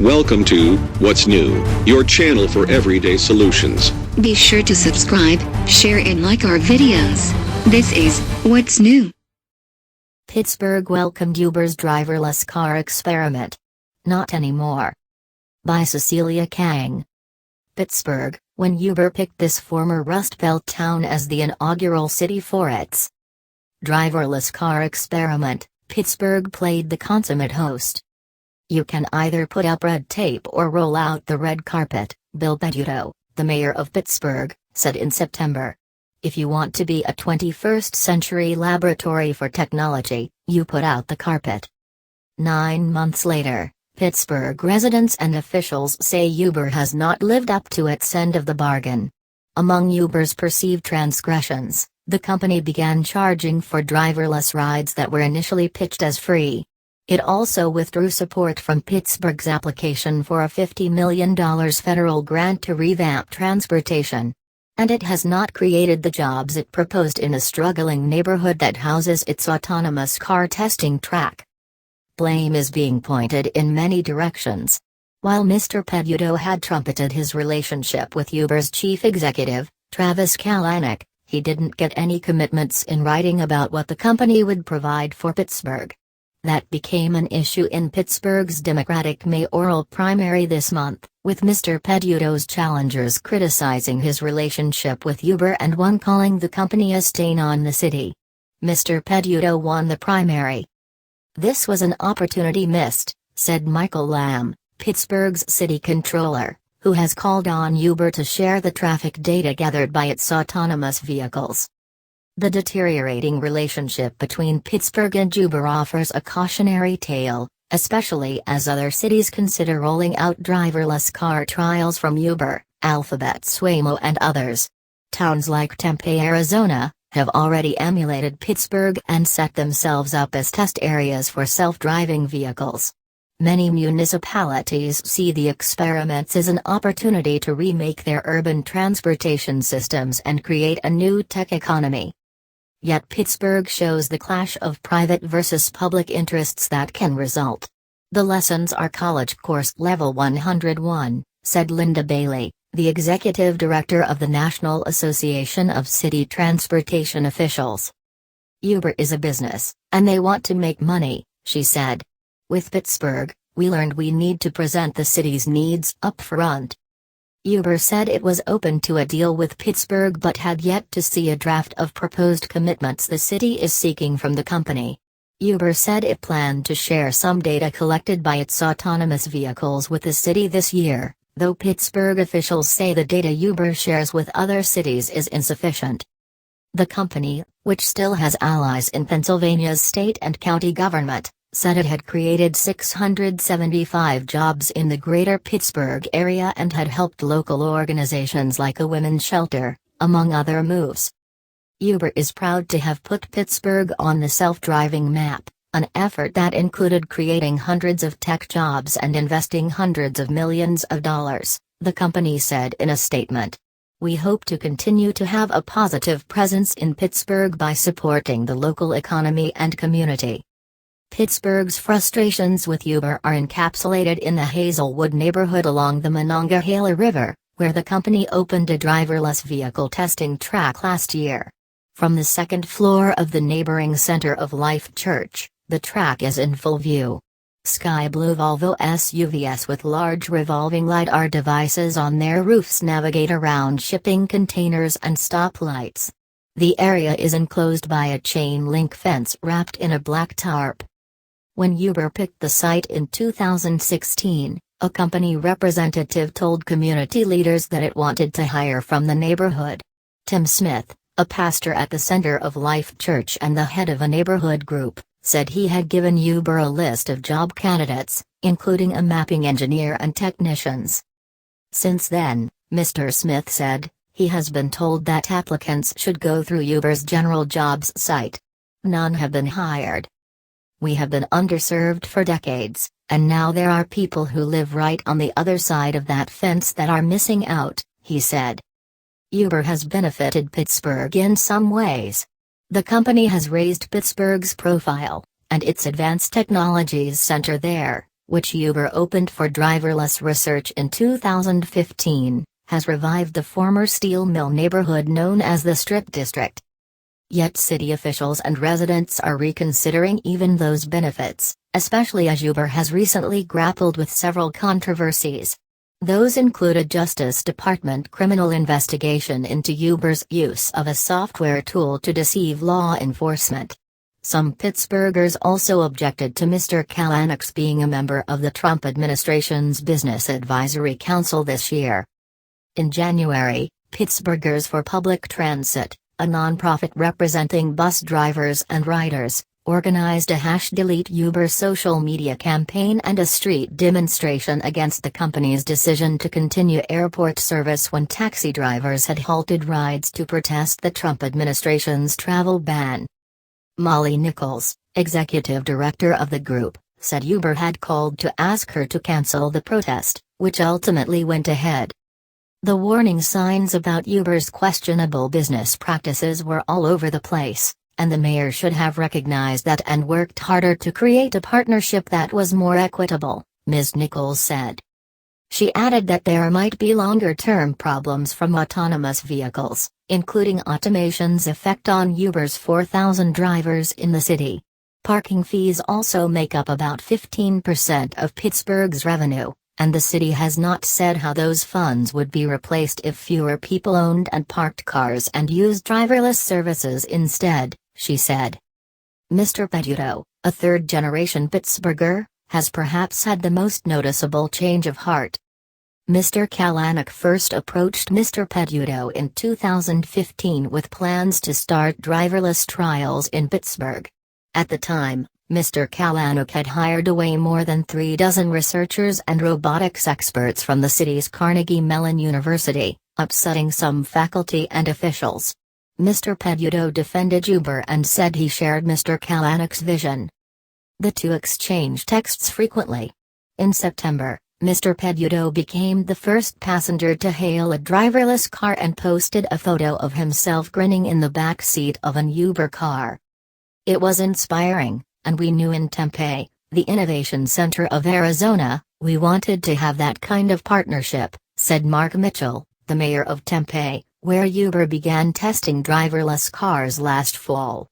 Welcome to What's New, your channel for everyday solutions. Be sure to subscribe, share and like our videos. This is What's New. Pittsburgh welcomed Uber's driverless car experiment. Not anymore. By Cecelia Kang. Pittsburgh, when Uber picked this former Rust Belt town as the inaugural city for its driverless car experiment, Pittsburgh played the consummate host. You can either put up red tape or roll out the red carpet, Bill Peduto, the mayor of Pittsburgh, said in September. If you want to be a 21st century laboratory for technology, you put out the carpet. 9 months later, Pittsburgh residents and officials say Uber has not lived up to its end of the bargain. Among Uber's perceived transgressions, the company began charging for driverless rides that were initially pitched as free. It also withdrew support from Pittsburgh's application for a $50 million federal grant to revamp transportation. And it has not created the jobs it proposed in a struggling neighborhood that houses its autonomous car testing track. Blame is being pointed in many directions. While Mr. Peduto had trumpeted his relationship with Uber's chief executive, Travis Kalanick, he didn't get any commitments in writing about what the company would provide for Pittsburgh. That became an issue in Pittsburgh's Democratic mayoral primary this month, with Mr. Peduto's challengers criticizing his relationship with Uber and one calling the company a stain on the city. Mr. Peduto won the primary. "This was an opportunity missed," said Michael Lamb, Pittsburgh's city controller, who has called on Uber to share the traffic data gathered by its autonomous vehicles. The deteriorating relationship between Pittsburgh and Uber offers a cautionary tale, especially as other cities consider rolling out driverless car trials from Uber, Alphabet's Waymo and others. Towns like Tempe, Arizona, have already emulated Pittsburgh and set themselves up as test areas for self-driving vehicles. Many municipalities see the experiments as an opportunity to remake their urban transportation systems and create a new tech economy. Yet Pittsburgh shows the clash of private versus public interests that can result. The lessons are college course level 101, said Linda Bailey, the executive director of the National Association of City Transportation Officials. Uber is a business, and they want to make money, she said. With Pittsburgh, we learned we need to present the city's needs up front. Uber said it was open to a deal with Pittsburgh but had yet to see a draft of proposed commitments the city is seeking from the company. Uber said it planned to share some data collected by its autonomous vehicles with the city this year, though Pittsburgh officials say the data Uber shares with other cities is insufficient. The company, which still has allies in Pennsylvania's state and county government, said it had created 675 jobs in the greater Pittsburgh area and had helped local organizations like a women's shelter, among other moves. Uber is proud to have put Pittsburgh on the self-driving map, an effort that included creating hundreds of tech jobs and investing hundreds of millions of dollars, the company said in a statement. We hope to continue to have a positive presence in Pittsburgh by supporting the local economy and community. Pittsburgh's frustrations with Uber are encapsulated in the Hazelwood neighborhood along the Monongahela River, where the company opened a driverless vehicle testing track last year. From the second floor of the neighboring Center of Life Church, the track is in full view. Sky blue Volvo SUVs with large revolving LiDAR devices on their roofs navigate around shipping containers and stoplights. The area is enclosed by a chain-link fence wrapped in a black tarp. When Uber picked the site in 2016, a company representative told community leaders that it wanted to hire from the neighborhood. Tim Smith, a pastor at the Center of Life Church and the head of a neighborhood group, said he had given Uber a list of job candidates, including a mapping engineer and technicians. Since then, Mr. Smith said, he has been told that applicants should go through Uber's general jobs site. None have been hired. We have been underserved for decades, and now there are people who live right on the other side of that fence that are missing out, he said. Uber has benefited Pittsburgh in some ways. The company has raised Pittsburgh's profile, and its advanced technologies center there, which Uber opened for driverless research in 2015, has revived the former steel mill neighborhood known as the Strip District. Yet city officials and residents are reconsidering even those benefits, especially as Uber has recently grappled with several controversies. Those include a Justice Department criminal investigation into Uber's use of a software tool to deceive law enforcement. Some Pittsburghers also objected to Mr. Kalanik's being a member of the Trump administration's Business Advisory Council this year. In January, Pittsburghers for Public Transit, a nonprofit representing bus drivers and riders, organized a #DeleteUber social media campaign and a street demonstration against the company's decision to continue airport service when taxi drivers had halted rides to protest the Trump administration's travel ban. Molly Nichols, executive director of the group, said Uber had called to ask her to cancel the protest, which ultimately went ahead. The warning signs about Uber's questionable business practices were all over the place, and the mayor should have recognized that and worked harder to create a partnership that was more equitable, Ms. Nichols said. She added that there might be longer-term problems from autonomous vehicles, including automation's effect on Uber's 4,000 drivers in the city. Parking fees also make up about 15% of Pittsburgh's revenue, and the city has not said how those funds would be replaced if fewer people owned and parked cars and used driverless services instead, she said. Mr. Peduto, a third-generation Pittsburgher, has perhaps had the most noticeable change of heart. Mr. Kalanik first approached Mr. Peduto in 2015 with plans to start driverless trials in Pittsburgh. At the time, Mr. Kalanik had hired away more than 36 researchers and robotics experts from the city's Carnegie Mellon University, upsetting some faculty and officials. Mr. Peduto defended Uber and said he shared Mr. Kalanik's vision. The two exchanged texts frequently. In September, Mr. Peduto became the first passenger to hail a driverless car and posted a photo of himself grinning in the back seat of an Uber car. It was inspiring, and we knew in Tempe, the Innovation Center of Arizona, we wanted to have that kind of partnership, said Mark Mitchell, the mayor of Tempe, where Uber began testing driverless cars last fall.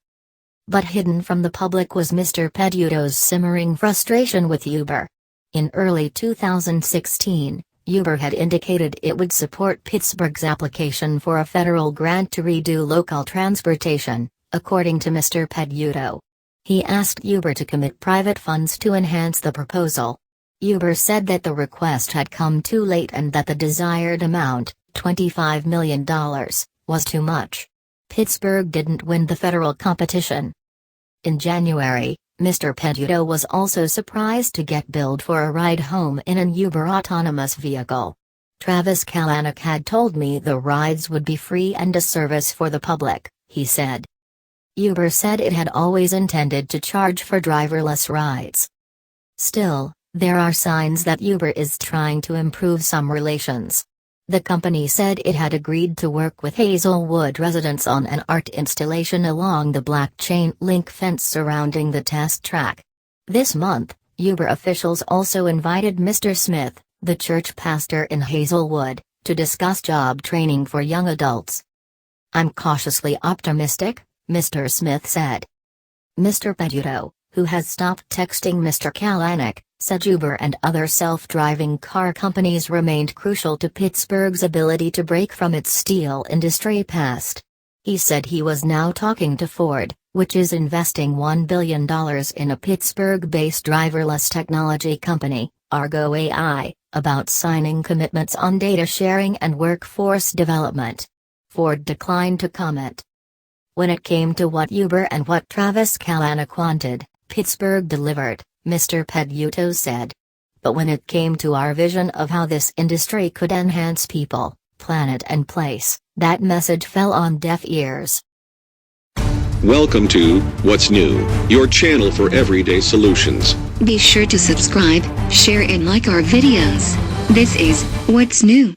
But hidden from the public was Mr. Peduto's simmering frustration with Uber. In early 2016, Uber had indicated it would support Pittsburgh's application for a federal grant to redo local transportation, according to Mr. Peduto. He asked Uber to commit private funds to enhance the proposal. Uber said that the request had come too late and that the desired amount, $25 million, was too much. Pittsburgh didn't win the federal competition. In January, Mr. Peduto was also surprised to get billed for a ride home in an Uber autonomous vehicle. Travis Kalanick had told me the rides would be free and a service for the public, he said. Uber said it had always intended to charge for driverless rides. Still, there are signs that Uber is trying to improve some relations. The company said it had agreed to work with Hazelwood residents on an art installation along the black chain link fence surrounding the test track. This month, Uber officials also invited Mr. Smith, the church pastor in Hazelwood, to discuss job training for young adults. "I'm cautiously optimistic," Mr. Smith said. Mr. Peduto, who has stopped texting Mr. Kalanick, said Uber and other self-driving car companies remained crucial to Pittsburgh's ability to break from its steel industry past. He said he was now talking to Ford, which is investing $1 billion in a Pittsburgh-based driverless technology company, Argo AI, about signing commitments on data sharing and workforce development. Ford declined to comment. When it came to what Uber and what Travis Kalanick wanted, Pittsburgh delivered, Mr. Peduto said. But when it came to our vision of how this industry could enhance people, planet and place, that message fell on deaf ears. Welcome to What's New, your channel for everyday solutions. Be sure to subscribe, share and like our videos. This is What's New.